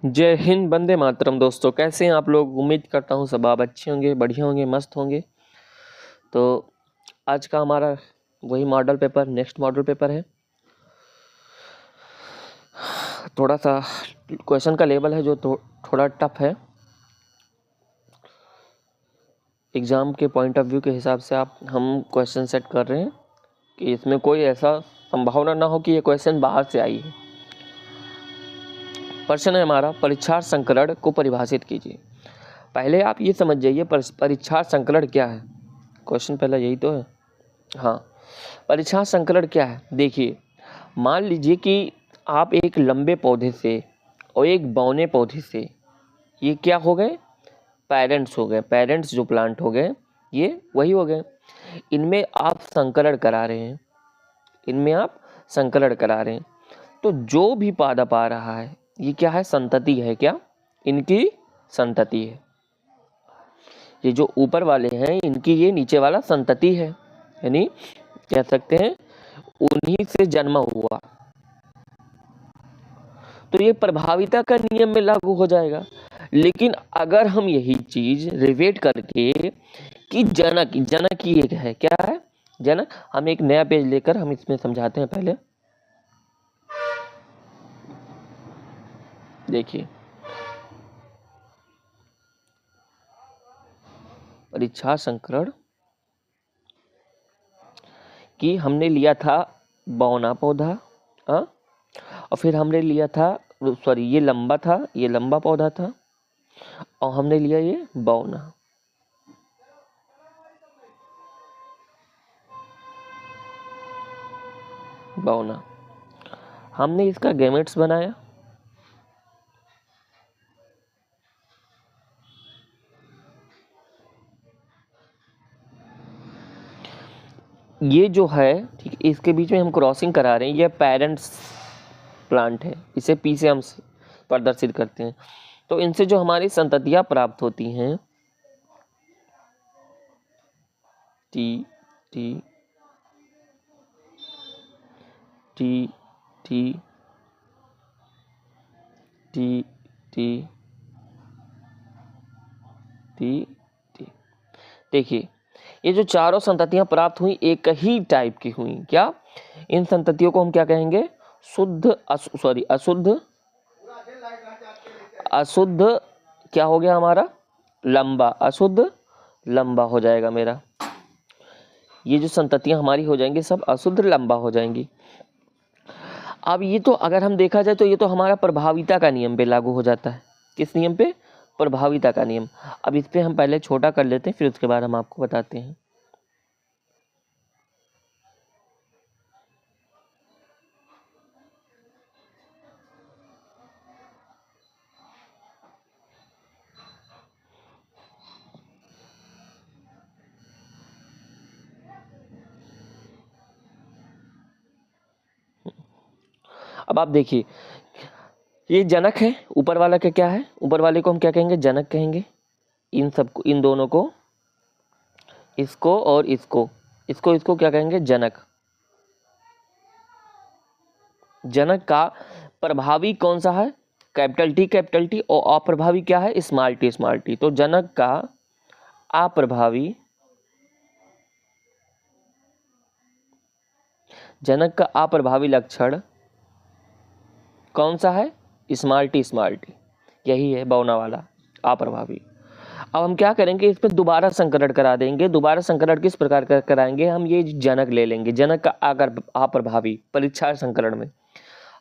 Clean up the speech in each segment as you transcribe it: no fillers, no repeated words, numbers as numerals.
जय हिंद, वंदे मातरम। दोस्तों, कैसे हैं आप लोग? उम्मीद करता हूँ सब आप अच्छे होंगे, बढ़िया होंगे, मस्त होंगे। तो आज का हमारा वही model paper, next model paper है। थोड़ा सा क्वेश्चन का लेवल है जो थोड़ा टफ है। एग्ज़ाम के पॉइंट ऑफ व्यू के हिसाब से हम क्वेश्चन सेट कर रहे हैं कि इसमें कोई ऐसा संभावना ना हो कि ये क्वेश्चन बाहर से आई है। प्रश्न है हमारा, परीक्षार्थ संकलन को परिभाषित कीजिए। पहले आप ये समझ जाइए परीक्षार्थ संकलन क्या है। क्वेश्चन पहला यही तो है। हाँ, परीक्षार्थ संकलन क्या है? देखिए, मान लीजिए कि आप एक लंबे पौधे से और एक बौने पौधे से, ये क्या हो गए? पेरेंट्स हो गए। पेरेंट्स जो प्लांट हो गए, ये वही हो गए। इनमें आप संकलन करा रहे हैं, इनमें आप संकलन करा रहे हैं। तो जो भी पादप आ रहा है, ये क्या है? संतति है। क्या? इनकी संतति है। ये जो ऊपर वाले हैं, इनकी ये नीचे वाला संतति है, यानी कह सकते हैं उन्हीं से जन्म हुआ। तो ये प्रभाविता का नियम में लागू हो जाएगा। लेकिन अगर हम यही चीज रिवेट करके कि जनक जनक ही एक है, क्या है? जनक। हम एक नया पेज लेकर हम इसमें समझाते हैं। पहले देखिए, परीक्षा संकरण कि हमने लिया था बौना पौधा, हाँ, और फिर हमने लिया था, सॉरी, ये लंबा था, ये लंबा पौधा था, और हमने लिया ये बौना। बौना हमने इसका गैमेट्स बनाया। ये जो है, ठीक, इसके बीच में हम क्रॉसिंग करा रहे हैं। ये पेरेंट्स प्लांट है, इसे पी से हम प्रदर्शित करते हैं। तो इनसे जो हमारी संततियां प्राप्त होती हैं, T T T T T T T T, देखिए, ये जो चारों संततियां प्राप्त हुई एक ही टाइप की हुई। क्या? इन संततियों को हम क्या कहेंगे? शुद्ध सॉरी अशुद्ध, अशुद्ध क्या हो गया हमारा? लंबा। अशुद्ध लंबा हो जाएगा मेरा। ये जो संततियां हमारी हो जाएंगी सब अशुद्ध लंबा हो जाएंगी। अब ये तो अगर हम देखा जाए तो ये तो हमारा प्रभाविता का नियम पे लागू हो जाता है। किस नियम पे? प्रभाविता का नियम। अब इस पे हम पहले छोटा कर लेते हैं, फिर उसके बाद हम आपको बताते हैं। अब आप देखिए, ये जनक है। ऊपर वाला का क्या है? ऊपर वाले को हम क्या कहेंगे? जनक कहेंगे। इन सबको, इन दोनों को, इसको और इसको, इसको क्या कहेंगे? जनक। जनक का प्रभावी कौन सा है? कैपिटल टी, और अप्रभावी क्या है? Small T. तो जनक का अप्रभावी, जनक का अप्रभावी लक्षण कौन सा है? Small T. यही है बौना वाला अप्रभावी। अब हम क्या करेंगे? इस पर दोबारा संकरण करा देंगे। दोबारा संकरण किस प्रकार का कराएंगे? हम ये जनक ले लेंगे, जनक का अगर अप्रभावी परीक्षा संकरण में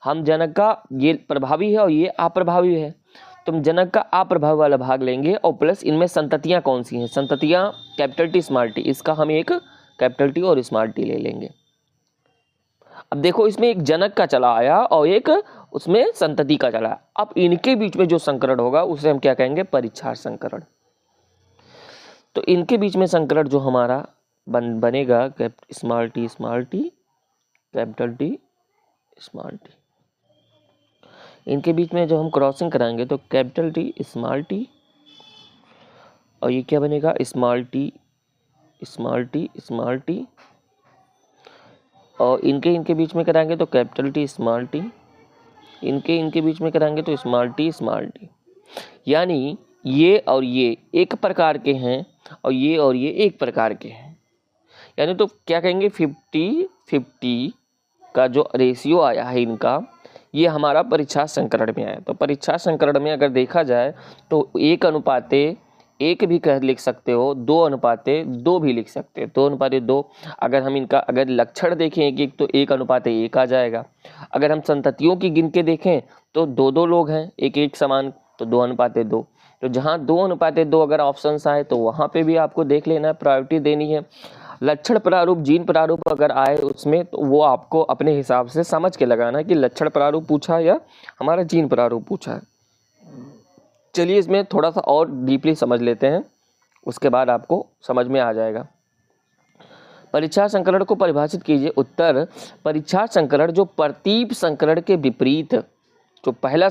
हम जनक का ये प्रभावी है और ये अप्रभावी है, तो हम जनक का अप्रभावी वाला भाग लेंगे और प्लस इनमें संततियां कौन सी हैं? संततियां कैपिटल टी स्मॉल टी, इसका हम एक कैपिटल टी और स्मॉल टी ले लेंगे। अब देखो, इसमें एक जनक का चला आया और एक उसमें संतति का चला। अब इनके बीच में जो संकरण होगा उसे हम क्या कहेंगे? परीक्षार्थ संकरण। तो इनके बीच में संकरण जो हमारा बनेगा, small T capital T small T. इनके बीच में जो हम क्रॉसिंग कराएंगे तो कैपिटल टी स्मॉल टी, और ये क्या बनेगा? स्मॉल टी, और इनके बीच में कराएंगे तो कैपिटल टी स्मॉल टी, इनके इनके बीच में कराएंगे तो स्मॉल टी, यानी ये और ये एक प्रकार के हैं और ये एक प्रकार के हैं। यानी तो क्या कहेंगे 50-50 का जो रेशियो आया है इनका, ये हमारा परीक्षार्थ संकरण में आया। तो परीक्षार्थ संकरण में अगर देखा जाए तो 1:1 भी लिख सकते हो, 2:2 भी लिख सकते हो। 2:2 अगर हम इनका अगर लक्षण देखें एक तो 1:1 आ जाएगा। अगर हम संततियों की गिन के देखें तो 2 लोग हैं एक समान, तो 2:2। तो जहाँ 2:2 अगर ऑप्शंस आए तो वहाँ पे भी आपको देख लेना है, प्रायोरिटी देनी है। लक्षण प्रारूप, जीन प्रारूप अगर आए उसमें तो वो आपको अपने हिसाब से समझ के लगाना है कि लक्षण प्रारूप पूछा या हमारा जीन प्रारूप पूछा है। चलिए इसमें थोड़ा सा और डीपली समझ लेते हैं, उसके बाद आपको समझ में आ जाएगा। परीक्षार्थ संकरण को परिभाषित कीजिए। उत्तर, परीक्षार्थ संकरण जो प्रतीप संकरण के विपरीत, जो पहला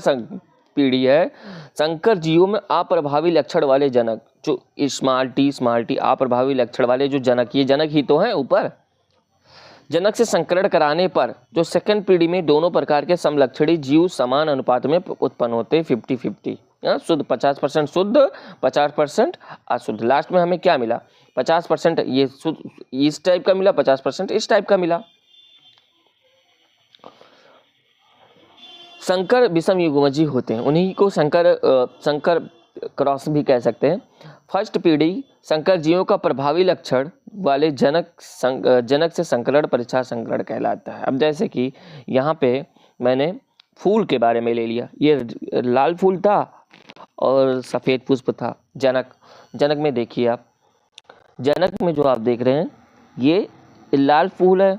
पीढ़ी है, संकर जीवों में अप्रभावी लक्षण वाले जनक, जो स्मॉल टी अप्रभावी लक्षण वाले जो जनक, ये जनक ही तो हैं ऊपर, जनक से संकरण कराने पर जो सेकंड पीढ़ी में दोनों प्रकार के समलक्षणी जीव समान अनुपात में उत्पन्न होते 50-50, शुद्ध 50% शुद्ध 50% अशुद्ध। लास्ट में हमें क्या मिला, 50% ये शुद्ध इस टाइप का मिला, 50% इस टाइप का मिला। संकर विषम युग्मजी होते हैं, उन्हीं को संकर क्रॉस भी कह सकते हैं। फर्स्ट पीढ़ी संकर जीवों का प्रभावी लक्षण वाले जनक से संकरण परीक्षार्थ संकरण कहलाता है। अब जैसे कि यहाँ पे मैंने फूल के बारे में ले लिया, ये लाल फूल था और सफ़ेद पुष्प था। जनक में देखिए आप, जनक में जो आप देख रहे हैं ये लाल फूल है,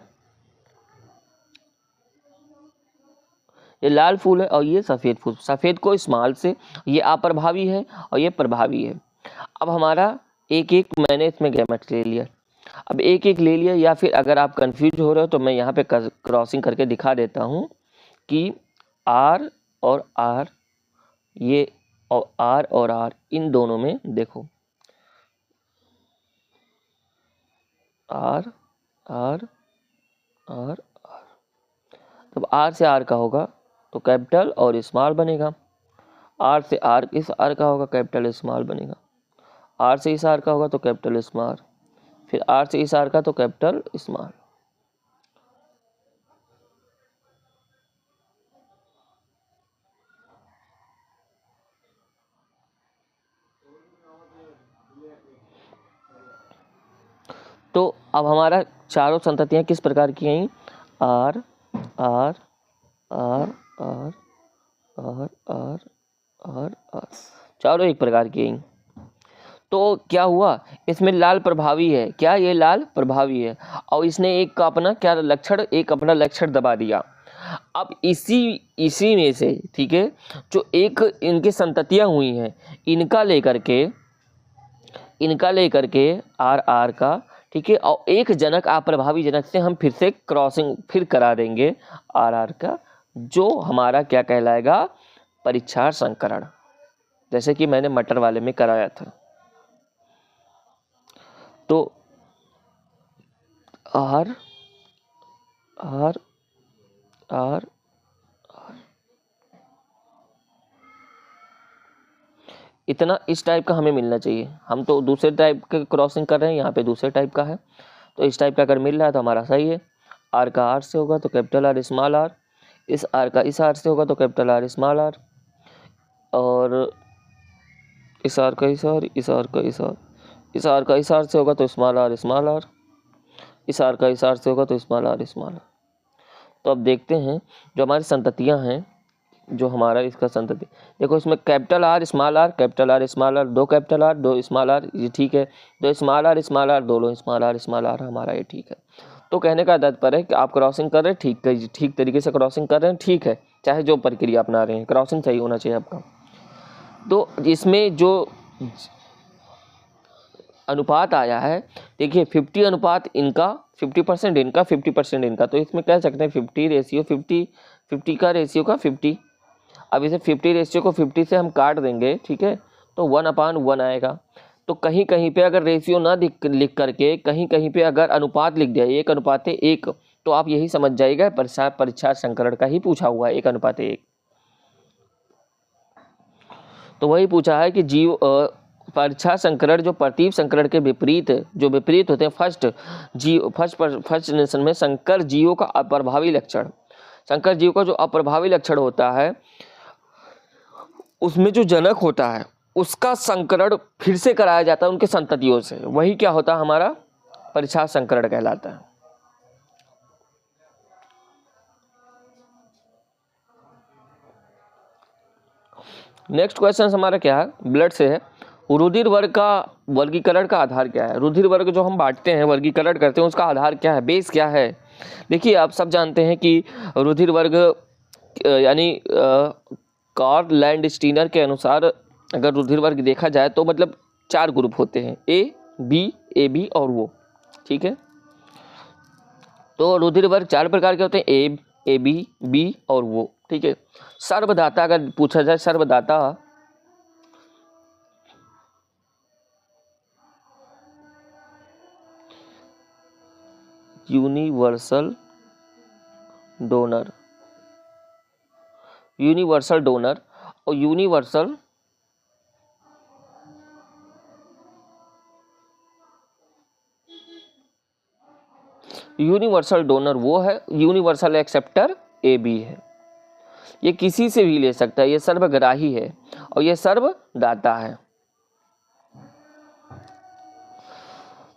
ये लाल फूल है और ये सफ़ेद फूल। सफ़ेद को स्मॉल से, ये अप्रभावी है और ये प्रभावी है। अब हमारा एक मैंने इसमें गैमेट्स ले लिया। अब एक ले लिया, या फिर अगर आप कंफ्यूज हो रहे हो तो मैं यहाँ पे क्रॉसिंग करके दिखा देता हूँ कि आर और आर, ये और आर इन दोनों में देखो, आर आर आर आर, तब आर से आर का होगा तो कैपिटल और स्मॉल बनेगा। आर से आर इस आर का होगा कैपिटल स्मॉल बनेगा। आर से इस आर का होगा तो कैपिटल स्मॉल, फिर आर से इस आर का तो कैपिटल स्मॉल। तो अब हमारा चारों संततियां किस प्रकार की हैं, R R R R R R R R, चारों एक प्रकार की हैं। तो क्या हुआ, इसमें लाल प्रभावी है, क्या ये लाल प्रभावी है, और इसने एक का अपना क्या लक्षण, एक अपना लक्षण दबा दिया। अब इसी में से, ठीक है, जो एक इनकी संततियां हुई हैं, इनका लेकर के आर का, ठीक है, और एक जनक अप्रभावी जनक से हम फिर से क्रॉसिंग फिर करा देंगे आर का, जो हमारा क्या कहलाएगा, परीक्षार्थ संकरण, जैसे कि मैंने मटर वाले में कराया था। तो आर आर आर इतना इस टाइप का हमें मिलना चाहिए। हम तो दूसरे टाइप के क्रॉसिंग कर रहे हैं, यहाँ पे दूसरे टाइप का है, तो इस टाइप का अगर मिल रहा है तो हमारा सही है। आर का आर से होगा तो कैपिटल आर स्मॉल आर, इस आर का इस आर से होगा तो कैपिटल आर स्मॉल आर, और इस आर का इस आर, इस आर का इस आर, इस आर का इस आर से होगा तो स्मॉल आर, इस आर का इस आर से होगा तो स्मॉल आर। तो अब देखते हैं जो हमारी संततियां हैं, जो हमारा इसका संतति, देखो इसमें capital R small R, capital R small R, 2 capital R 2 small R, ये ठीक है। 2 स्मॉल आर दोनों स्मॉल आर हमारा ये ठीक है। तो कहने का तात्पर्य है कि आप क्रॉसिंग कर रहे हैं, ठीक तरीके से क्रॉसिंग कर रहे हैं, ठीक है, चाहे जो प्रक्रिया अपना रहे हैं, क्रॉसिंग सही होना चाहिए आपका। तो इसमें जो अनुपात आया है, देखिए 50 अनुपात इनका, 50% इनका, 50% इनका, तो इसमें कह सकते हैं 50 का रेशियो का 50। अब इसे 50 रेशियो को 50 से हम काट देंगे, ठीक है, तो 1/1 आएगा। तो कहीं कहीं पे अगर रेशियो ना लिख करके कहीं कहीं पे अगर अनुपात लिख दिया 1:1, तो आप यही समझ जाइएगा परीक्षार्थ संकरण का ही पूछा हुआ है 1:1। तो वही पूछा है कि जीव परीक्षा संकरण जो प्रतीप संकरण के विपरीत जो विपरीत होते हैं, फर्स्ट नेशन में संकर जीवों का अप्रभावी लक्षण, संकर जीव का जो अप्रभावी लक्षण होता है उसमें जो जनक होता है उसका संकरण फिर से कराया जाता है उनके संततियों से, वही क्या होता है हमारा परीक्षा संकरण कहलाता है। नेक्स्ट क्वेश्चन हमारा क्या है, ब्लड से है। रुधिर वर्ग का वर्गीकरण का आधार क्या है? रुधिर वर्ग जो हम बांटते हैं वर्गीकरण करते हैं उसका आधार क्या है, बेस क्या है? देखिए आप सब जानते हैं कि रुधिर वर्ग यानी कार्ल लैंडस्टीनर के अनुसार अगर रुधिर वर्ग देखा जाए तो मतलब 4 ग्रुप होते हैं, ए बी और वो, ठीक है। तो रुधिर वर्ग 4 प्रकार के होते हैं, ए बी और वो, ठीक है। सर्वदाता अगर पूछा जाए, सर्वदाता यूनिवर्सल डोनर और यूनिवर्सल डोनर वो है, यूनिवर्सल एक्सेप्टर ए बी है। ये किसी से भी ले सकता है, ये सर्वग्राही है और ये सर्वदाता है।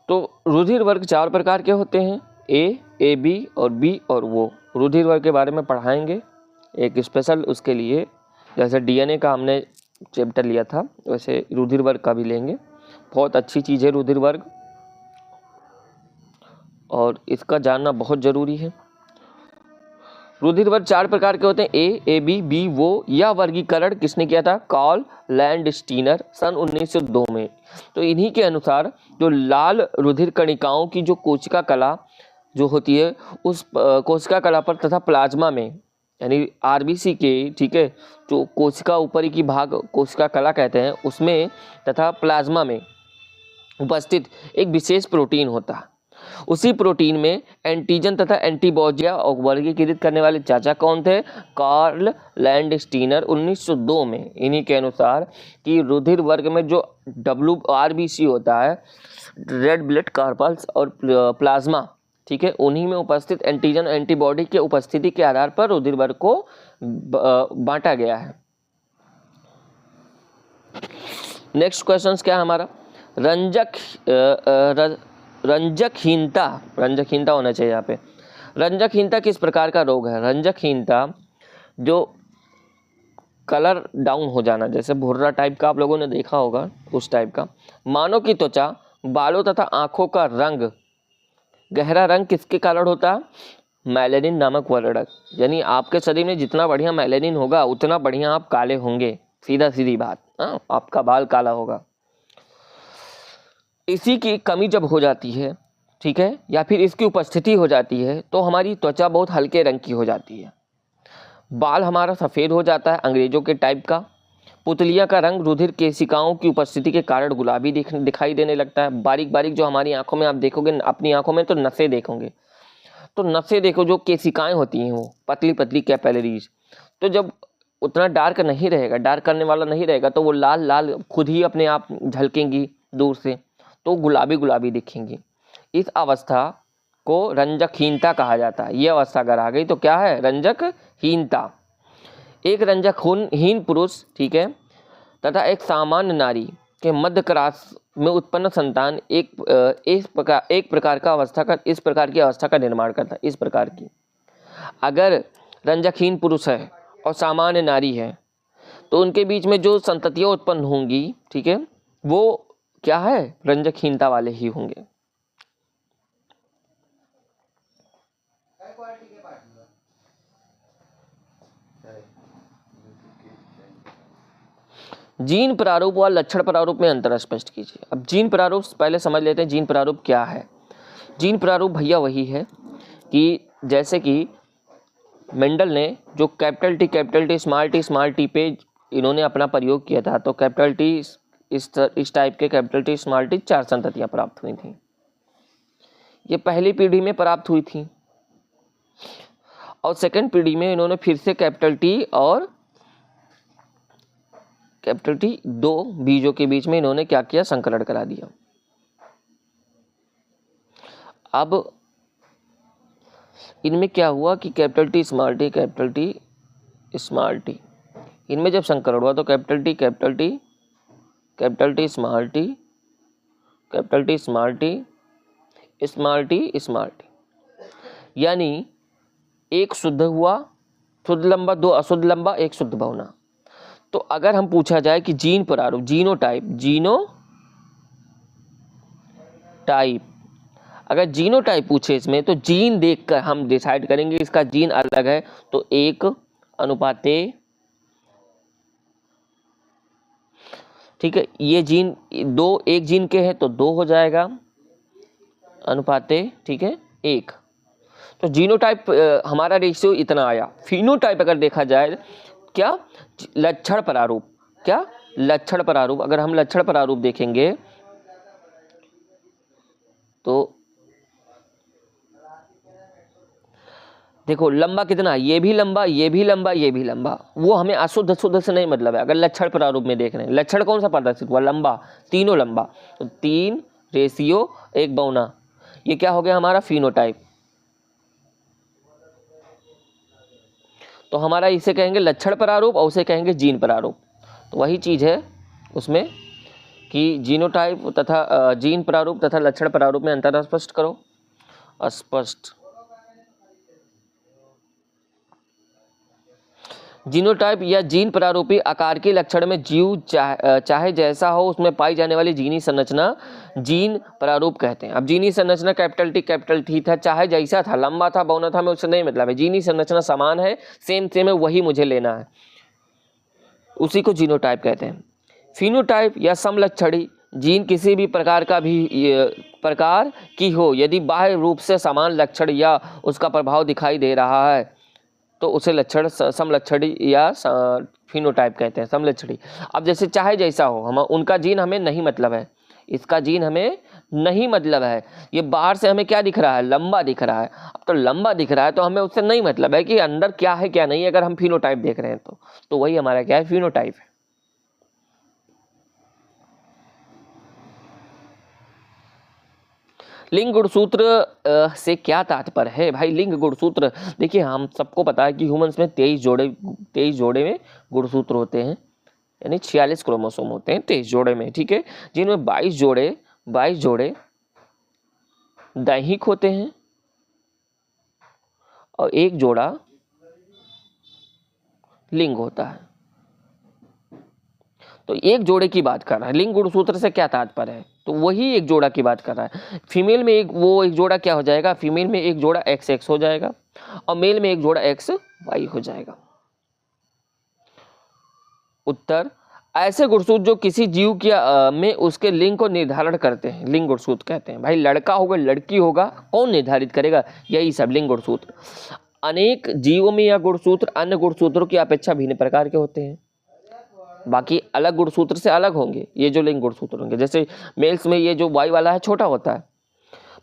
तो रुधिर वर्ग 4 प्रकार के होते हैं, ए बी और बी और वो। रुधिर वर्ग के बारे में पढ़ाएंगे एक स्पेशल उसके लिए, जैसे डीएनए का हमने चैप्टर लिया था वैसे रुधिर वर्ग का भी लेंगे। बहुत अच्छी चीज़ है रुधिर वर्ग और इसका जानना बहुत ज़रूरी है। रुधिर वर्ग 4 प्रकार के होते हैं, ए बी वो। यह वर्गीकरण किसने किया था? कार्ल लैंडस्टीनर सन 1902 में। तो इन्हीं के अनुसार जो लाल रुधिर कणिकाओं की जो कोशिका कला जो होती है उस कोशिका कला पर तथा प्लाज्मा में यानी आरबीसी के, ठीक है, जो कोशिका ऊपरी की भाग कोशिका कला कहते हैं उसमें तथा प्लाज्मा में उपस्थित एक विशेष प्रोटीन होता है। उसी प्रोटीन में एंटीजन तथा एंटीबॉडी वर्गीकृत करने वाले चाचा कौन थे? कार्ल लैंडस्टीनर 1902 में। इन्हीं के अनुसार कि रुधिर वर्ग में जो WRBC होता है, रेड ब्लड कॉर्पल्स और प्लाज्मा, ठीक है, उन्हीं में उपस्थित एंटीजन एंटीबॉडी के उपस्थिति के आधार पर रुधिर वर्ग को बांटा गया है। नेक्स्ट क्वेश्चन क्या है हमारा? रंजकहीनता होना चाहिए यहाँ पे। रंजकहीनता किस प्रकार का रोग है? रंजकहीनता जो कलर डाउन हो जाना, जैसे भुर्रा टाइप का आप लोगों ने देखा होगा उस टाइप का। मानव की त्वचा, बालों तथा आंखों का रंग, गहरा रंग किसके कारण होता है? मेलेनिन नामक वर्णक। यानी आपके शरीर में जितना बढ़िया मेलेनिन होगा उतना बढ़िया आप काले होंगे, सीधा सीधी बात। आपका बाल काला होगा। इसी की कमी जब हो जाती है, ठीक है, या फिर इसकी उपस्थिति हो जाती है तो हमारी त्वचा बहुत हल्के रंग की हो जाती है। बाल हमारा सफ़ेद हो जाता है अंग्रेजों के टाइप का। पुतलियाँ का रंग रुधिर केशिकाओं की उपस्थिति के कारण गुलाबी दिखाई देने लगता है। बारीक बारीक जो हमारी आंखों में आप देखोगे, अपनी आंखों में तो नसें देखोगे, तो नसें देखो जो केशिकाएं होती हैं वो पतली पतली कैपिलरीज, तो जब उतना डार्क नहीं रहेगा, डार्क करने वाला नहीं रहेगा तो वो लाल लाल खुद ही अपने आप झलकेंगी दूर से, तो गुलाबी गुलाबी दिखेंगी। इस अवस्था को रंजकहीनता कहा जाता है। ये अवस्था अगर आ गई तो क्या है? रंजकहीनता। एक रंजकहीन पुरुष, ठीक है, तथा एक सामान्य नारी के मध्य क्रास में उत्पन्न संतान एक प्रकार की अवस्था का निर्माण करता है। इस प्रकार की अगर रंजकहीन पुरुष है और सामान्य नारी है तो उनके बीच में जो संततियाँ उत्पन्न होंगी, ठीक है, वो क्या है? रंजकहीनता वाले ही होंगे। जीन प्रारूप व लक्षण प्रारूप में अंतर स्पष्ट कीजिए। अब जीन प्रारूप पहले समझ लेते हैं, जीन प्रारूप क्या है। जीन प्रारूप भैया वही है कि जैसे कि मेंडल ने जो कैपिटल टी स्मॉल टी पे इन्होंने अपना प्रयोग किया था, तो कैपिटल टी इस टाइप के कैपिटल टी स्मॉल टी 4 संततियां प्राप्त हुई थी। ये पहली पीढ़ी में प्राप्त हुई थी और सेकंड पीढ़ी में इन्होंने फिर से कैपिटल टी और कैपिटल टी, दो बीजों के बीच में इन्होंने क्या किया, संकरण करा दिया। अब इनमें क्या हुआ कि capital T small T, capital T small T, इनमें जब संकरण हुआ तो capital T capital T, capital T small T, capital T small T, small T small T, यानी एक शुद्ध हुआ, शुद्ध लंबा, दो अशुद्ध लंबा, एक शुद्ध बहुना। तो अगर हम पूछा जाए कि जीन प्रारूप, जीनोटाइप, जीनोटाइप, अगर जीनोटाइप पूछे इसमें तो जीन देखकर हम डिसाइड करेंगे इसका जीन अलग है तो 1:, ठीक है, ये जीन दो एक जीन के हैं तो 2 हो जाएगा, अनुपाते, ठीक है, 1। तो जीनोटाइप हमारा रेशियो इतना आया। फिनोटाइप अगर देखा जाए क्या, लक्षण प्रारूप, क्या लक्षण प्रारूप, अगर हम लक्षण प्रारूप देखेंगे तो देखो लंबा कितना, ये भी लंबा, ये भी लंबा, ये भी लंबा, वो हमें अशुद्ध शुद्ध से नहीं मतलब है। अगर लक्षण प्रारूप में देख रहे हैं, लक्षण कौन सा प्रदर्शित हुआ, लंबा, तीनों लंबा, तो 3:1 बहुना, ये क्या हो गया हमारा फिनोटाइप। तो हमारा इसे कहेंगे लक्षण प्रारूप और उसे कहेंगे जीन प्रारूप। तो वही चीज है उसमें कि जीनोटाइप तथा जीन प्रारूप तथा लक्षण प्रारूप में अंतर स्पष्ट करो, स्पष्ट। जीनोटाइप या जीन प्रारूपी आकार के लक्षण में जीव चाहे जैसा हो उसमें पाई जाने वाली जीनी संरचना जीन प्रारूप कहते हैं। अब जीनी संरचना कैपिटल टी था, चाहे जैसा था, लंबा था, बहुना था, मैं उससे नहीं मतलब है, जीनी संरचना समान है, सेम है, वही मुझे लेना है, उसी को जीनोटाइप कहते हैं। फिनोटाइप या समलक्षणी जीन किसी भी प्रकार की हो, यदि बाह्य रूप से समान लक्षण या उसका प्रभाव दिखाई दे रहा है तो उसे लक्षण समलक्षणी या फिनोटाइप कहते हैं, समलक्षणी। अब जैसे चाहे जैसा हो, हम उनका जीन हमें नहीं मतलब है, इसका जीन हमें नहीं मतलब है, ये बाहर से हमें क्या दिख रहा है, लंबा दिख रहा है। अब तो लंबा दिख रहा है तो हमें उससे नहीं मतलब है कि अंदर क्या है क्या नहीं है, अगर हम फिनोटाइप देख रहे हैं तो वही हमारा क्या है, फिनोटाइप है। लिंग गुणसूत्र से क्या तात्पर्य है भाई, लिंग गुणसूत्र, देखिए हम सबको पता है कि ह्यूमंस में 23 जोड़े में गुणसूत्र होते हैं, यानी 46 क्रोमोसोम होते हैं 23 जोड़े में, ठीक है, जिनमें 22 जोड़े दैहिक होते हैं और 1 जोड़ा लिंग होता है। तो 1 जोड़े की बात कर रहा है, लिंग गुणसूत्र से क्या तात्पर्य है, तो वही 1 जोड़ा की बात कर रहा है। फीमेल में एक जोड़ा क्या हो जाएगा, फीमेल में 1 जोड़ा XX हो जाएगा और मेल में 1 जोड़ा XY हो जाएगा। उत्तर, ऐसे गुणसूत्र जो किसी जीव में उसके लिंग को निर्धारण करते हैं, लिंग गुणसूत्र कहते हैं। भाई लड़का होगा लड़की होगा, कौन निर्धारित करेगा, यही सब लिंग गुणसूत्र। अनेक जीवों में यह गुणसूत्र अन्य गुणसूत्रों की अपेक्षा भिन्न प्रकार के होते हैं, बाकी अलग गुणसूत्र से अलग होंगे ये जो लिंग गुणसूत्र होंगे। जैसे मेल्स में ये जो Y वाला है छोटा होता है।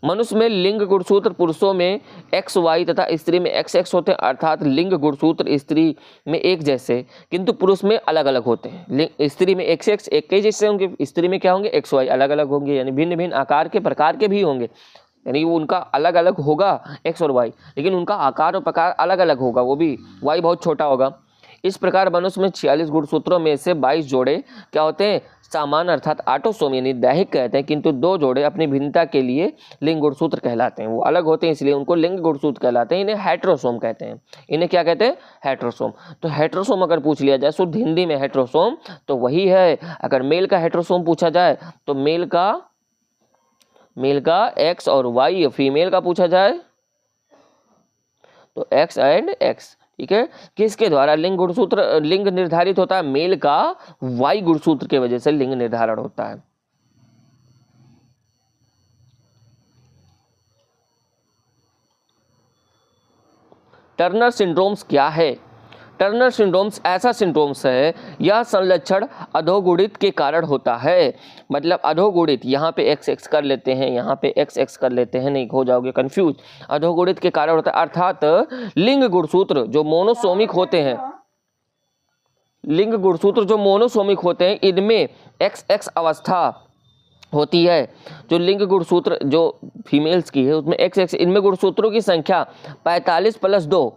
मनुष्य में लिंग गुणसूत्र पुरुषों में XY तथा स्त्री में XX होते हैं, अर्थात लिंग गुणसूत्र स्त्री में एक जैसे किंतु पुरुष में अलग अलग होते हैं। स्त्री में XX एक के जैसे होंगे, स्त्री में क्या होंगे, XY अलग अलग होंगे, यानी भिन्न भिन्न आकार के प्रकार के भी होंगे, यानी वो उनका अलग अलग होगा X और Y, लेकिन उनका आकार और प्रकार अलग अलग होगा, वो भी Y बहुत छोटा होगा। इस प्रकार मनुष्य में 46 गुणसूत्रों में से 22 जोड़े क्या होते हैं, सामान्य अर्थात ऑटोसोम यानी दैहिक कहते हैं, किंतु 2 जोड़े अपनी भिन्नता के लिए लिंग गुणसूत्र कहलाते हैं, वो अलग होते हैं इसलिए उनको लिंग गुणसूत्र कहलाते हैं। इन्हें हेट्रोसोम कहते हैं, इन्हें क्या कहते हैं, हेट्रोसोम। तो हेट्रोसोम अगर पूछ लिया जाए शुद्ध हिंदी में हेट्रोसोम तो वही है। अगर मेल का हेट्रोसोम पूछा जाए तो मेल का X और Y, फीमेल का पूछा जाए तो X एंड X, ठीक है। किसके द्वारा लिंग निर्धारित होता है, मेल का Y गुणसूत्र के वजह से लिंग निर्धारण होता है। टर्नर सिंड्रोम्स क्या है, टर्नर सिंड्रोम्स ऐसा सिंड्रोम्स है, यह संलक्षण अधोगुणित के कारण होता है। मतलब अधोगुणित, यहाँ पे XX कर लेते हैं, यहाँ पे XX कर लेते हैं, नहीं हो जाओगे कंफ्यूज, अधोगुणित के कारण होता है, अर्थात लिंग गुणसूत्र जो मोनोसोमिक होते हैं, लिंग गुणसूत्र जो मोनोसोमिक होते हैं इनमें XX अवस्था होती है। जो लिंग गुणसूत्र जो फीमेल्स की है उसमें XX, इनमें गुणसूत्रों की संख्या 45 + 2,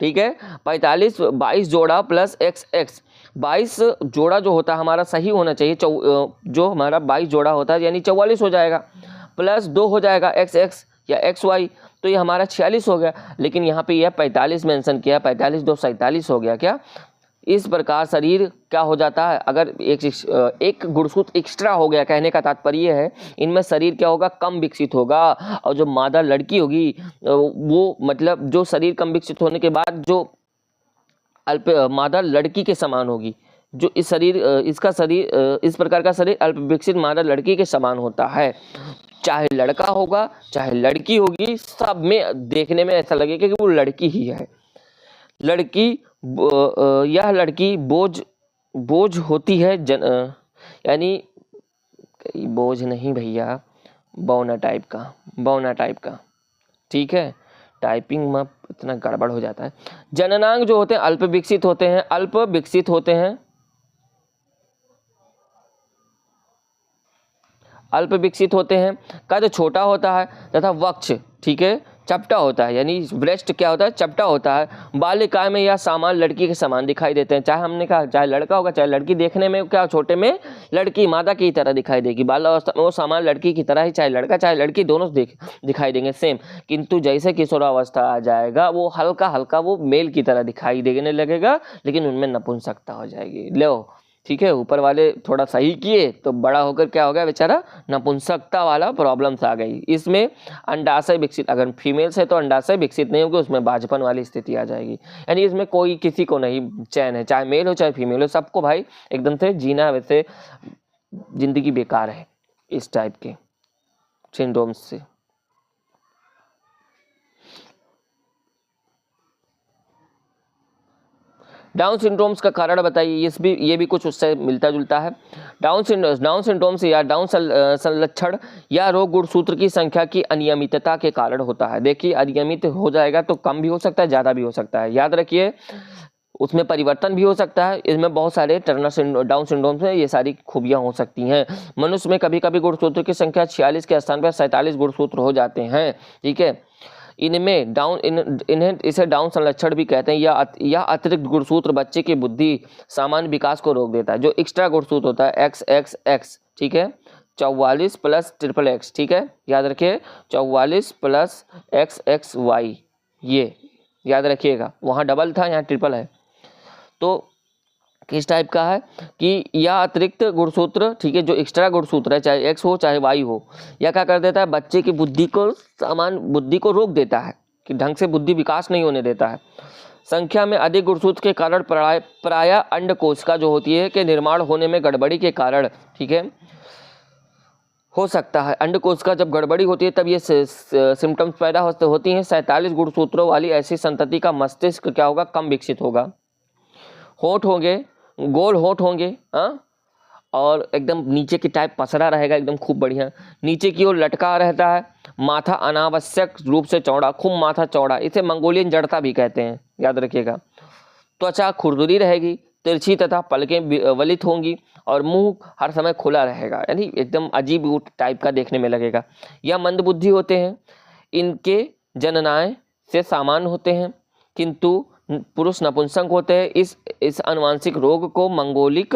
ठीक है, 45 22 जोड़ा प्लस XX, 22 जोड़ा जो होता है हमारा सही होना चाहिए, जो हमारा 22 जोड़ा होता है यानी 44 हो जाएगा, प्लस 2 हो जाएगा XX या XY, तो ये हमारा 46 हो गया। लेकिन यहाँ पे यह 45 मेंशन किया, 45 2 47 हो गया क्या। इस प्रकार शरीर क्या हो जाता है, अगर एक गुणसूत्र एक्स्ट्रा हो गया, कहने का तात्पर्य है इनमें शरीर क्या होगा, कम विकसित होगा। और जो मादा लड़की होगी वो मतलब जो शरीर कम विकसित होने के बाद जो अल्प मादा लड़की के समान होगी, जो इस शरीर इसका शरीर इस प्रकार का शरीर अल्प विकसित मादा लड़की के समान होता है। चाहे लड़का होगा चाहे लड़की होगी, सब में देखने में ऐसा लगेगा कि वो लड़की ही है। लड़की यह लड़की बोझ होती है यानी बोझ नहीं भैया, बौना टाइप का, ठीक है, टाइपिंग में इतना गड़बड़ हो जाता है। जननांग जो होते हैं अल्प विकसित होते हैं, कद छोटा होता है तथा वक्ष, ठीक है, चपटा होता है, यानी ब्रेस्ट क्या होता है, चपटा होता है। बालिकाएं में यह सामान लड़की के समान दिखाई देते हैं। चाहे हमने कहा चाहे लड़का होगा चाहे लड़की, देखने में क्या छोटे में लड़की मादा की तरह दिखाई देगी, बाल्यावस्था में वो सामान लड़की की तरह ही, चाहे लड़का चाहे लड़की दोनों दिखाई देंगे सेम। किंतु जैसे किशोरावस्था आ जाएगा वो हल्का हल्का वो मेल की तरह दिखाई देने लगेगा, लेकिन उनमें नपुंसकता हो जाएगी। लो ठीक है, ऊपर वाले थोड़ा सही किए तो बड़ा होकर क्या हो गया बेचारा, नपुंसकता वाला प्रॉब्लम्स आ गई। इसमें अंडाशय विकसित, अगर फीमेल्स है तो अंडाशय विकसित नहीं होगी, उसमें बाझपन वाली स्थिति आ जाएगी। यानी इसमें कोई किसी को नहीं चैन है, चाहे मेल हो चाहे फीमेल हो, सबको भाई एकदम से जीना, वैसे जिंदगी बेकार है इस टाइप के सिंड्रोम्स से। डाउन सिंड्रोम्स का कारण बताइए, ये भी कुछ उससे मिलता जुलता है। डाउन सिंड्रोम्स या डाउन संलक्षण या रोग गुणसूत्र की संख्या की अनियमितता के कारण होता है। देखिए अनियमित हो जाएगा तो कम भी हो सकता है, ज़्यादा भी हो सकता है, याद रखिए उसमें परिवर्तन भी हो सकता है। इसमें बहुत सारे डाउन सिंड्रोम्स में ये सारी खूबियाँ हो सकती हैं। मनुष्य में कभी कभी गुणसूत्र की संख्या 46 के स्थान पर 47 गुणसूत्र हो जाते हैं, ठीक है। इनमें इन्हें इसे डाउन संलक्षण भी कहते हैं। यह अतिरिक्त गुणसूत्र बच्चे की बुद्धि सामान्य विकास को रोक देता है। जो एक्स्ट्रा गुणसूत्र होता है XXX, ठीक है, 44 + XXX, ठीक है, याद रखिए 44 + XXY, ये याद रखिएगा, वहाँ डबल था यहाँ ट्रिपल है। तो किस टाइप का है कि यह अतिरिक्त गुणसूत्र, ठीक है, जो एक्स्ट्रा गुणसूत्र है, चाहे X हो चाहे Y हो, यह क्या कर देता है, बच्चे की बुद्धि को रोक देता है, कि ढंग से बुद्धि विकास नहीं होने देता है। संख्या में अधिक गुणसूत्र के कारण प्रायः अंडकोशिका जो होती है के निर्माण होने में गड़बड़ी के कारण, ठीक है, हो सकता है। अंडकोशिका जब गड़बड़ी होती है तब ये सिम्टम्स पैदा होती हैं। 47 गुणसूत्रों वाली ऐसी संतति का मस्तिष्क क्या होगा, कम विकसित होगा। होंठ होंगे, गोल होंठ होंगे, हाँ, और एकदम नीचे की टाइप पसरा रहेगा, एकदम खूब बढ़िया, नीचे की ओर लटका रहता है। माथा अनावश्यक रूप से चौड़ा, खूब माथा चौड़ा, इसे मंगोलियन जड़ता भी कहते हैं, याद रखिएगा। त्वचा खुरदुरी रहेगी, तिरछी तथा पलकें वलित होंगी और मुंह हर समय खुला रहेगा, यानी एकदम अजीब टाइप का देखने में लगेगा। यह मंदबुद्धि होते हैं। इनके जननाएं से सामान्य होते हैं किंतु पुरुष नपुंसक होते हैं। इस अनुवांशिक रोग को मंगोलिक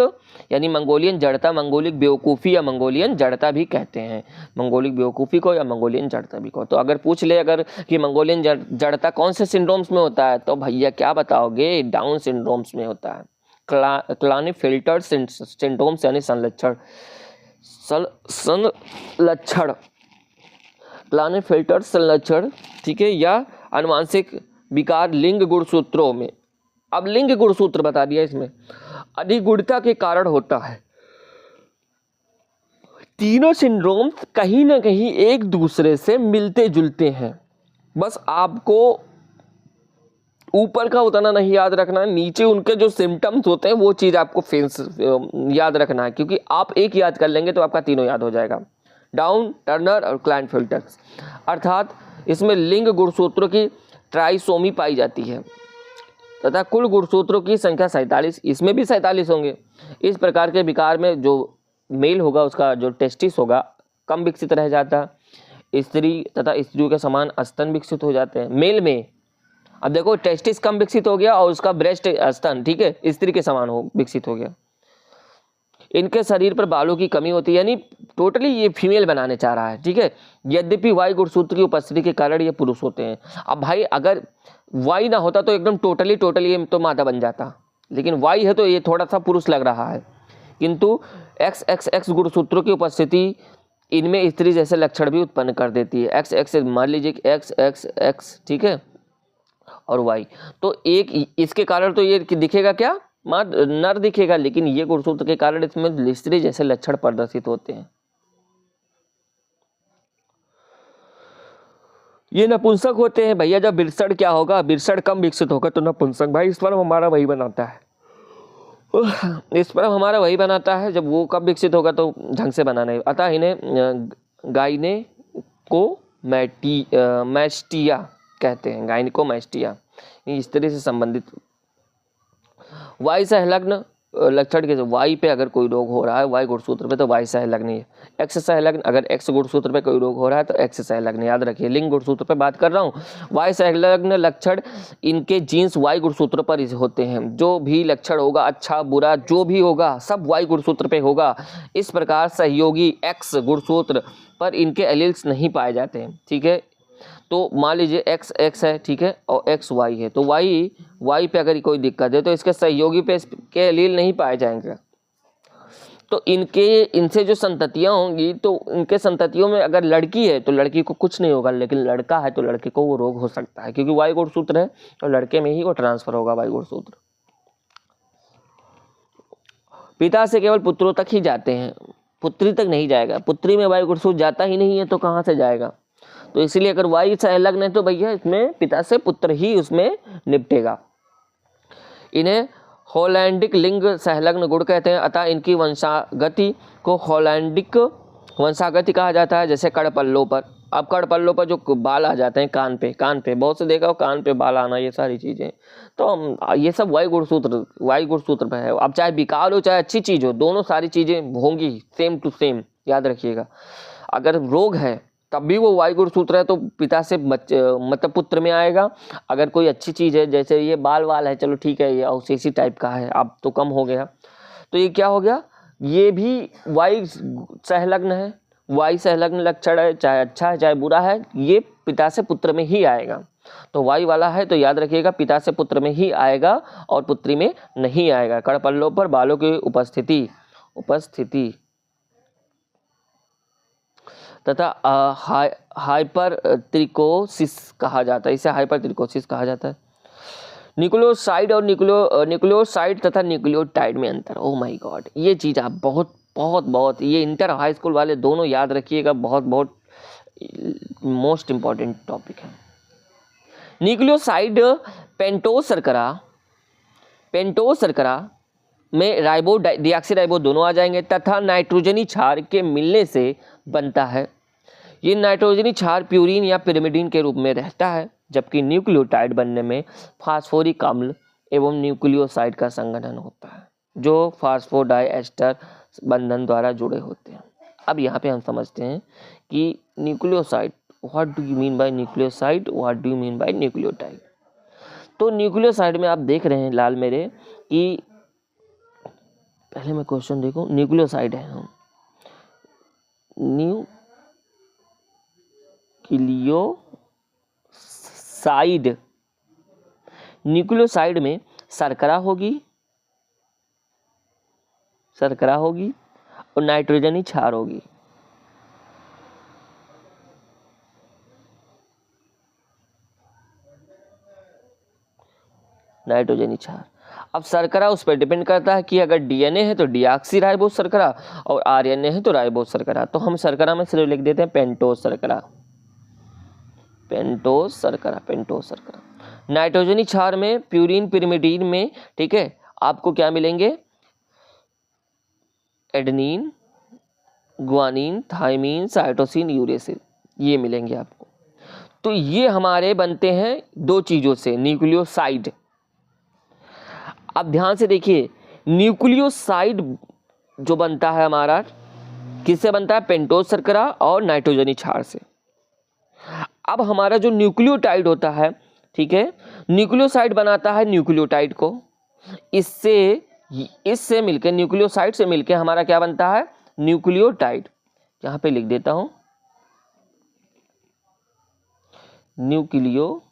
यानी मंगोलियन जड़ता, मंगोलिक बेवकूफ़ी या मंगोलियन जड़ता भी कहते हैं। मंगोलिक बेवकूफ़ी को या मंगोलियन जड़ता भी को। तो अगर पूछ ले अगर कि मंगोलियन जड़ता कौन से सिंड्रोम्स में होता है, तो भैया क्या बताओगे, डाउन सिंड्रोम्स में होता है। क्लानेफिल्टर सिंड्रोम्स यानी संलक्षण, क्लानेफिल्टर संलक्षण, ठीक है, या अनुवांशिक विकार लिंग गुणसूत्रों में। अब लिंग गुणसूत्र बता दिया, इसमें अधिगुणता के कारण होता है। तीनों सिंड्रोम्स कहीं ना कहीं एक दूसरे से मिलते जुलते हैं, बस आपको ऊपर का उतना नहीं याद रखना है, नीचे उनके जो सिम्टम्स होते हैं वो चीज़ आपको याद रखना है, क्योंकि आप एक याद कर लेंगे तो आपका तीनों याद हो जाएगा। डाउन, टर्नर और क्लाइनफिल्टर, अर्थात इसमें लिंग गुणसूत्रों की ट्राइसोमी पाई जाती है। तथा कुल गुणसूत्रों की संख्या 47, इसमें भी 47 होंगे। इस प्रकार के विकार में जो मेल होगा उसका जो टेस्टिस होगा कम विकसित रह जाता है। स्त्री तथा स्त्रियों के समान स्तन विकसित हो जाते हैं मेल में। अब देखो टेस्टिस कम विकसित हो गया और उसका ब्रेस्ट स्तन, ठीक है, स्त्री के समान हो विकसित हो गया। इनके शरीर पर बालों की कमी होती है, यानी टोटली ये फीमेल बनाने चाह रहा है, ठीक है। यद्यपि वाई गुणसूत्र की उपस्थिति के कारण ये पुरुष होते हैं। अब भाई अगर वाई ना होता तो एकदम टोटली ये तो मादा बन जाता, लेकिन वाई है तो ये थोड़ा सा पुरुष लग रहा है। किंतु XXX गुणसूत्रों की उपस्थिति इनमें स्त्री जैसे लक्षण भी उत्पन्न कर देती है। XX मान लीजिए कि XXX, ठीक है, और वाई, तो एक इसके कारण तो ये दिखेगा क्या, नर दिखेगा, लेकिन ये गुणसूत्र के कारण इसमें स्त्री जैसे लक्षण प्रदर्शित होते हैं। ये नपुंसक होते हैं भैया। जब बिरसड़ क्या होगा, बिरसड़ कम विकसित होगा तो नपुंसक। भाई स्पर्म हमारा वही बनाता है, स्पर्म हमारा वही बनाता है, जब वो कब विकसित होगा तो ढंग से बनाना है। अतः इन्हें गाइनेकोमैस्टिया कहते हैं, गाइनेकोमैस्टिया, स्त्री से संबंधित। वाई संलग्न लक्षण के वाई पे अगर कोई रोग हो रहा है वाई गुणसूत्र पे तो वाई संलग्न है। एक्स संलग्न, अगर एक्स गुणसूत्र पे कोई रोग हो रहा है तो एक्स संलग्न, याद रखिए। लिंग गुणसूत्र पे बात कर रहा हूँ। वाई संलग्न लक्षण इनके जीन्स वाई गुणसूत्र पर होते हैं। जो भी लक्षण होगा, अच्छा बुरा जो भी होगा, सब वाई गुणसूत्र पे होगा। इस प्रकार सहयोगी एक्स गुणसूत्र पर इनके एलील्स नहीं पाए जाते हैं, ठीक है। तो मान लीजिए एक्स एक्स है, ठीक है, और एक्स वाई है, तो वाई पे अगर कोई दिक्कत है तो इसके सहयोगी पे इसके एलील नहीं पाए जाएंगे। तो इनसे जो संततियां होंगी तो इनके संततियों में अगर लड़की है तो लड़की को कुछ नहीं होगा, लेकिन लड़का है तो लड़के को वो रोग हो सकता है, क्योंकि वाई गुणसूत्र है तो लड़के में ही वो ट्रांसफर होगा वाई गुणसूत्र। पिता से केवल पुत्रों तक ही जाते हैं, पुत्री तक नहीं जाएगा। पुत्री में वाई गुणसूत्र जाता ही नहीं है तो कहाँ से जाएगा। तो इसलिए अगर वाई संलग्न है तो भैया इसमें पिता से पुत्र ही उसमें निपटेगा। इन्हें होलैंडिक लिंग संलग्न गुण कहते हैं। अतः इनकी वंशागति को होलैंडिक वंशागति कहा जाता है। जैसे कड़पल्लों पर, अब कड़पल्लों पर जो बाल आ जाते हैं, कान पे बहुत से देखा हो कान पे बाल आना, ये सारी चीजें तो ये सब वाई गुणसूत्र पर है। अब चाहे विकार हो चाहे अच्छी चीज हो, दोनों सारी चीजें होंगी सेम टू सेम, याद रखिएगा। अगर रोग है तब भी वो वाई गुणसूत्र है तो पिता से मतलब पुत्र में आएगा। अगर कोई अच्छी चीज है, जैसे ये बाल है, चलो ठीक है, ये औसेसी टाइप का है, अब तो कम हो गया, तो ये क्या हो गया, ये भी वाई संलग्न है, वाई संलग्न लक्षण है, चाहे अच्छा है चाहे बुरा है, ये पिता से पुत्र में ही आएगा। तो वाई वाला है तो याद रखिएगा पिता से पुत्र में ही आएगा और पुत्री में नहीं आएगा। कड़पल्लों पर बालों की उपस्थिति तथा हाइपर त्रिकोसिस कहा जाता है, इसे हाइपर त्रिकोसिस कहा जाता है। न्यूक्लियोसाइड और न्यूक्लियोसाइड तथा न्यूक्लियोटाइड में अंतर। ओह माय गॉड, ये चीज आप बहुत ये इंटर हाई स्कूल वाले दोनों याद रखिएगा, बहुत मोस्ट इंपॉर्टेंट टॉपिक है। न्यूक्लियोसाइड पेंटोस शर्करा में राइबो डीऑक्सीराइबो दोनों आ जाएंगे तथा नाइट्रोजनी क्षार के मिलने से बनता है। ये नाइट्रोजनी क्षार प्यूरिन या पिरिमिडीन के रूप में रहता है, जबकि न्यूक्लियोटाइड बनने में फास्फोरिक अम्ल एवं न्यूक्लियोसाइड का संगठन होता है, जो फास्फोडाइएस्टर बंधन द्वारा जुड़े होते हैं। अब यहाँ पे हम समझते हैं कि nucleoside, what do you mean by nucleoside, what do you mean by nucleotide. तो न्यूक्लियोसाइड में आप देख रहे हैं लाल मेरे कि पहले मैं क्वेश्चन देखो, न्यूक्लियोसाइड है, हम न्यूक्लियोसाइड में शर्करा होगी और नाइट्रोजनी क्षार होगी। नाइट्रोजनी क्षार। अब शर्करा उस पर डिपेंड करता है कि अगर डीएनए है तो डीऑक्सीराइबोस शर्करा और आरएनए है तो राइबोस शर्करा। तो हम शर्करा में सिर्फ लिख देते हैं पेंटोस शर्करा। नाइट्रोजनी क्षार में प्यूरिन पिरिमिडीन में, ठीक है, आपको क्या मिलेंगे, adenine, guanine, thymine, cytosine, uracil, ये मिलेंगे आपको। तो ये हमारे बनते हैं दो चीजों से, न्यूक्लियोसाइड, अब ध्यान से देखिए, न्यूक्लियोसाइड जो बनता है हमारा किससे बनता है? पेंटोज शर्करा और नाइट्रोजनी क्षार से। अब हमारा जो न्यूक्लियोटाइड होता है, ठीक है, न्यूक्लियोसाइड बनाता है न्यूक्लियोटाइड को, इससे मिलके न्यूक्लियोसाइड से मिलके हमारा क्या बनता है? न्यूक्लियोटाइड। यहां पे लिख देता हूं, न्यूक्लियोसाइड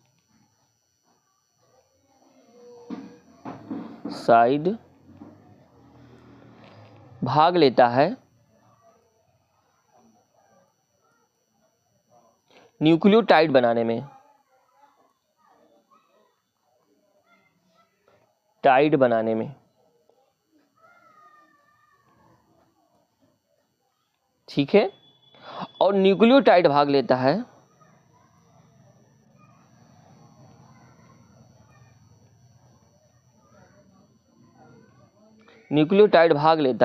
भाग लेता है न्यूक्लियोटाइड बनाने में, टाइड बनाने में, ठीक है, और न्यूक्लियोटाइड भाग लेता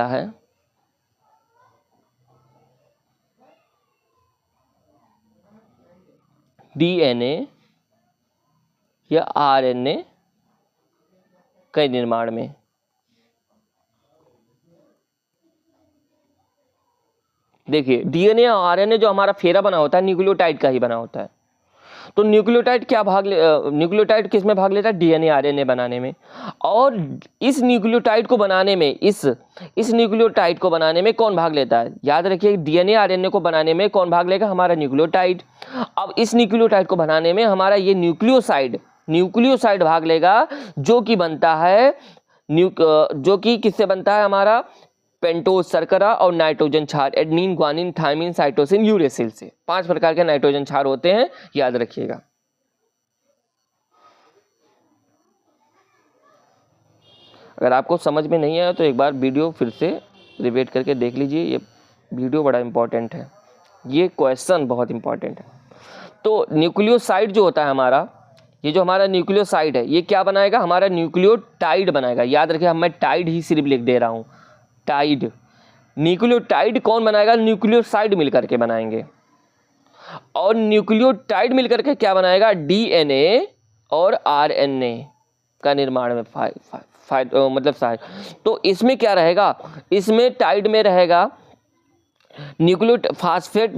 है डीएनए या आरएनए के निर्माण में। देखिए, डीएनए और आरएनए जो हमारा फेरा बना होता है न्यूक्लियोटाइड का ही बना होता है। तो न्यूक्लियोटाइड न्यूक्लियोटाइड किस में भाग लेता है? डीएनए आरएनए बनाने में। और इस न्यूक्लियोटाइड को बनाने में इस न्यूक्लियोटाइड को बनाने में कौन भाग लेता है? याद रखिए, डीएनए आरएनए को बनाने में कौन भाग लेगा? हमारा न्यूक्लियोटाइड। अब इस न्यूक्लियोटाइड को बनाने में हमारा ये न्यूक्लियोसाइड भाग लेगा, जो कि बनता है जो कि किससे बनता है? हमारा पेंटोज शर्करा और नाइट्रोजन क्षार, adenine, guanine, thymine, cytosine, uracil से 5 प्रकार के नाइट्रोजन क्षार होते हैं, याद रखिएगा। अगर आपको समझ में नहीं आया तो एक बार वीडियो फिर से रिपीट करके देख लीजिए, ये वीडियो बड़ा इंपॉर्टेंट है, ये क्वेश्चन बहुत इंपॉर्टेंट है। तो न्यूक्लियोसाइड जो होता है हमारा, ये जो हमारा न्यूक्लियोसाइड है, ये क्या बनाएगा? हमारा न्यूक्लियोटाइड बनाएगा। याद रखिए, मैं टाइड ही सिर्फ लिख दे रहा हूँ, टाइड। न्यूक्लियोटाइड कौन बनाएगा? न्यूक्लियोसाइड मिलकर के बनाएंगे। और न्यूक्लियोटाइड मिलकर के क्या बनाएगा? डीएनए और आरएनए का निर्माण में मतलब सहायक। तो इसमें क्या रहेगा? इसमें टाइड में रहेगा फास्फेट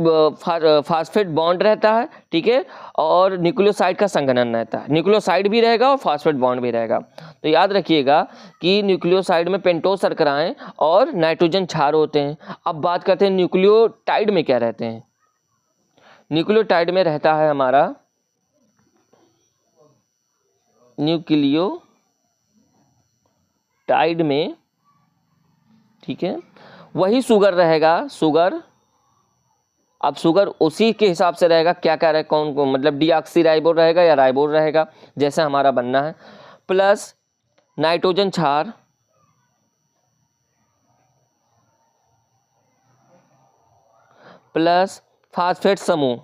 बॉन्ड रहता है, ठीक है, और न्यूक्लियोसाइड का संघनन रहता है। न्यूक्लियोसाइड भी रहेगा और फास्फेट बॉन्ड भी रहेगा। तो याद रखिएगा कि न्यूक्लियोसाइड में पेंटोज शर्कराएं और नाइट्रोजन क्षार होते हैं। अब बात करते हैं न्यूक्लियोटाइड में क्या रहते हैं। न्यूक्लियोटाइड में रहता है हमारा न्यूक्लियोटाइड में, ठीक है, वही शुगर रहेगा, शुगर। अब शुगर उसी के हिसाब से रहेगा, क्या क्या रहेगा, कौन कौन, मतलब डीऑक्सीराइबोज रहेगा या राइबोज रहेगा, जैसे हमारा बनना है, प्लस नाइट्रोजन क्षार प्लस फास्फेट समूह।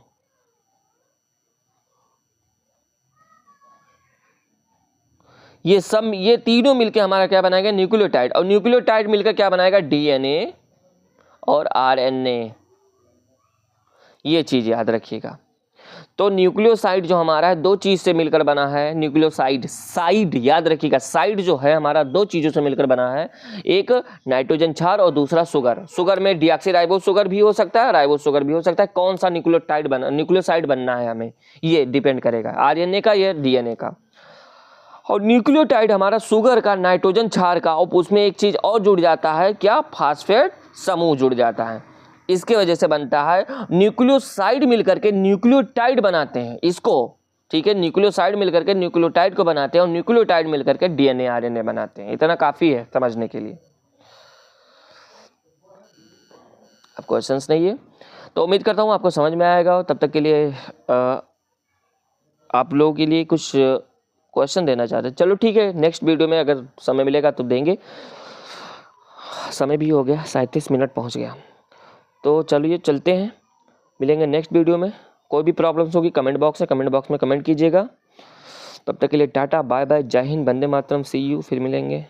ये तीनों मिलकर हमारा क्या बनाएगा? न्यूक्लियोटाइड। और न्यूक्लियोटाइड मिलकर क्या बनाएगा? डीएनए और आरएनए। ये चीज याद रखिएगा। तो न्यूक्लियोसाइड जो हमारा है 2 चीज से मिलकर बना है। साइड याद रखिएगा, साइड जो है हमारा 2 चीजों से मिलकर बना है, एक नाइट्रोजन क्षार और दूसरा शुगर। शुगर में डीऑक्सीराइबोज शुगर भी हो सकता है, राइबोज शुगर भी हो सकता है। कौन सा न्यूक्लियोसाइड बनना है हमें, ये डिपेंड करेगा, आरएनए का या डीएनए का। और न्यूक्लियोटाइड हमारा शुगर का, नाइट्रोजन क्षार का, और उसमें एक चीज और जुड़ जाता है, क्या? फास्फेट समूह जुड़ जाता है। इसके वजह से बनता है न्यूक्लियोसाइड मिलकर के न्यूक्लियोटाइड बनाते हैं इसको, ठीक है, न्यूक्लियोसाइड मिलकर के न्यूक्लियोटाइड को बनाते हैं और न्यूक्लियोटाइड मिलकर के डीएनए आरएनए बनाते हैं। इतना काफी है समझने के लिए। अब क्वेश्चंस नहीं है तो उम्मीद करता हूँ आपको समझ में आएगा। तब तक के लिए आप लोगों के लिए कुछ क्वेश्चन देना चाहते हैं। चलो ठीक है, नेक्स्ट वीडियो में अगर समय मिलेगा तो देंगे। समय भी हो गया, 37 मिनट पहुँच गया। तो चलिए चलते हैं, मिलेंगे नेक्स्ट वीडियो में। कोई भी प्रॉब्लम्स होगी कमेंट बॉक्स में कमेंट कीजिएगा। तब तक के लिए टाटा, बाय बाय, जय हिंद, वंदे मातरम, सी यू, फिर मिलेंगे।